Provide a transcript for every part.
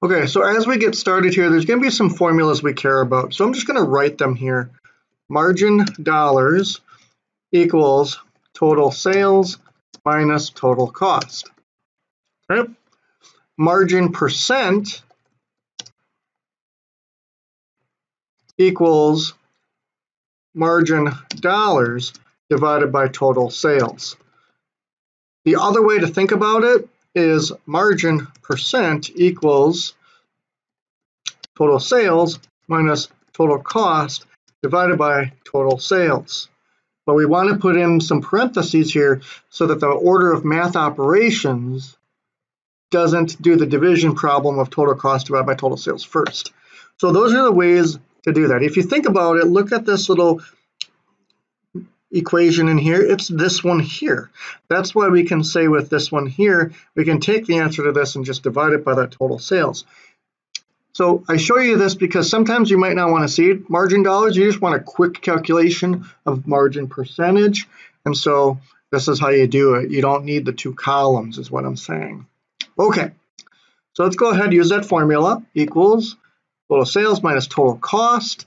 Okay, so as we get started here, there's going to be some formulas we care about. So I'm just going to write them here. Margin dollars equals total sales minus total cost. Okay? Margin percent equals margin dollars divided by total sales. The other way to think about it is margin percent equals total sales minus total cost divided by total sales. But we want to put in some parentheses here so that the order of math operations doesn't do the division problem of total cost divided by total sales first. So those are the ways to do that. If you think about it, look at this little equation in here. It's this one here. That's why we can say with this one here, we can take the answer to this and just divide it by that total sales. So I show you this because sometimes you might not want to see margin dollars. You just want a quick calculation of margin percentage. And so this is how you do it. You don't need the two columns is what I'm saying. Okay, so let's go ahead and use that formula. Equals total sales minus total cost.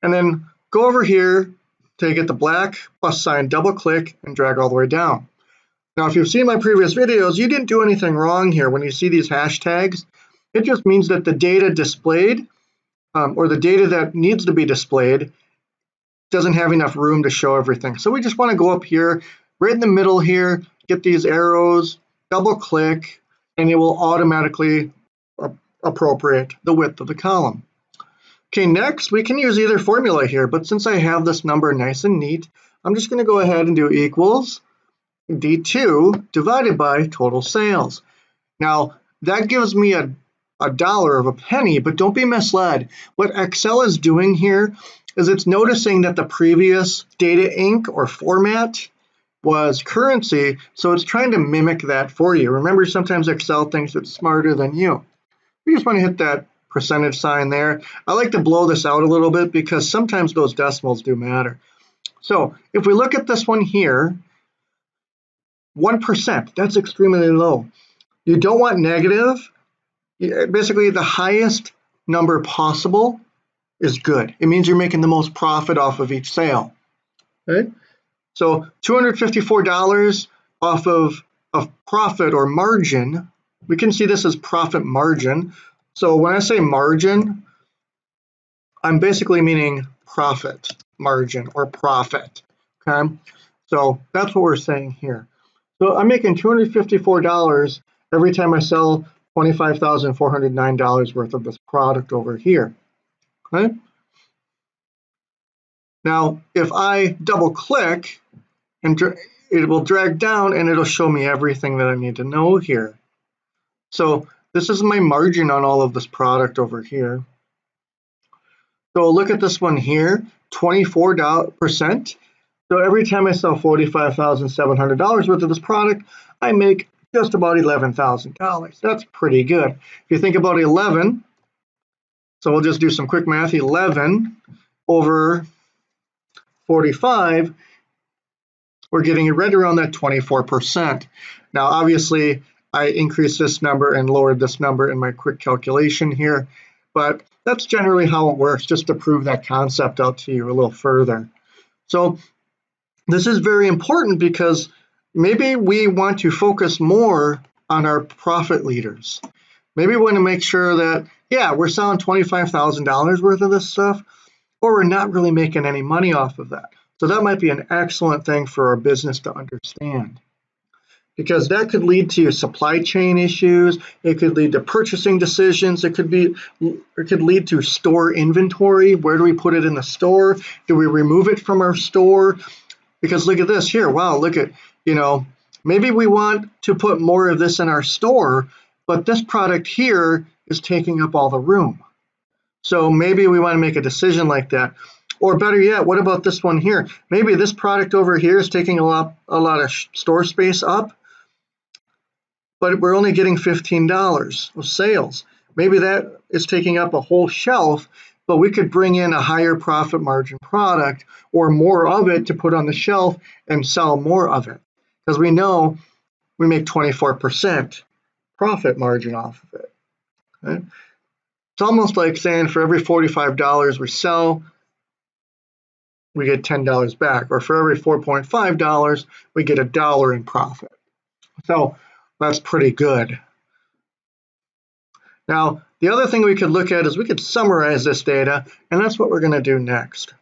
And then go over here to get the black plus sign, double click and drag all the way down. Now, if you've seen my previous videos, you didn't do anything wrong here. When you see these hashtags, it just means that the data displayed or the data that needs to be displayed doesn't have enough room to show everything. So we just want to go up here, right in the middle here, get these arrows, double click, and it will automatically appropriate the width of the column. Okay, next we can use either formula here, but since I have this number nice and neat, I'm just going to go ahead and do equals D2 divided by total sales. Now, that gives me a dollar of a penny, but don't be misled. What Excel is doing here is it's noticing that the previous data inc or format was currency, so it's trying to mimic that for you. Remember, sometimes Excel thinks it's smarter than you. We just want to hit that percentage sign there. I like to blow this out a little bit because sometimes those decimals do matter. So if we look at this one here, 1%, that's extremely low. You don't want negative. Basically, the highest number possible is good. It means you're making the most profit off of each sale. Okay? So $254 off of profit or margin, we can see this as profit margin. So when I say margin, I'm basically meaning profit margin or profit. Okay? So that's what we're saying here. So I'm making $254 every time I sell $25,409 worth of this product over here. Okay? Now, if I double click, and it will drag down and it'll show me everything that I need to know here. So this is my margin on all of this product over here. So look at this one here, 24%. So every time I sell $45,700 worth of this product, I make just about $11,000. That's pretty good. If you think about 11, so we'll just do some quick math, 11 over 45, we're getting it right around that 24%. Now, obviously, I increased this number and lowered this number in my quick calculation here, but that's generally how it works, just to prove that concept out to you a little further. So this is very important because maybe we want to focus more on our profit leaders. Maybe we want to make sure that, yeah, we're selling $25,000 worth of this stuff, or we're not really making any money off of that. So that might be an excellent thing for our business to understand, because that could lead to supply chain issues. It could lead to purchasing decisions. It could lead to store inventory. Where do we put it in the store? Do we remove it from our store? Because look at this here. Wow, look at, maybe we want to put more of this in our store, but this product here is taking up all the room. So maybe we want to make a decision like that. Or better yet, what about this one here? Maybe this product over here is taking a lot of store space up, but we're only getting $15 of sales. Maybe that is taking up a whole shelf, but we could bring in a higher profit margin product or more of it to put on the shelf and sell more of it, because we know we make 24% profit margin off of it. Okay? It's almost like saying for every $45 we sell, we get $10 back, or for every $4.5, we get $1 in profit. So that's pretty good. Now, the other thing we could look at is we could summarize this data, and that's what we're going to do next.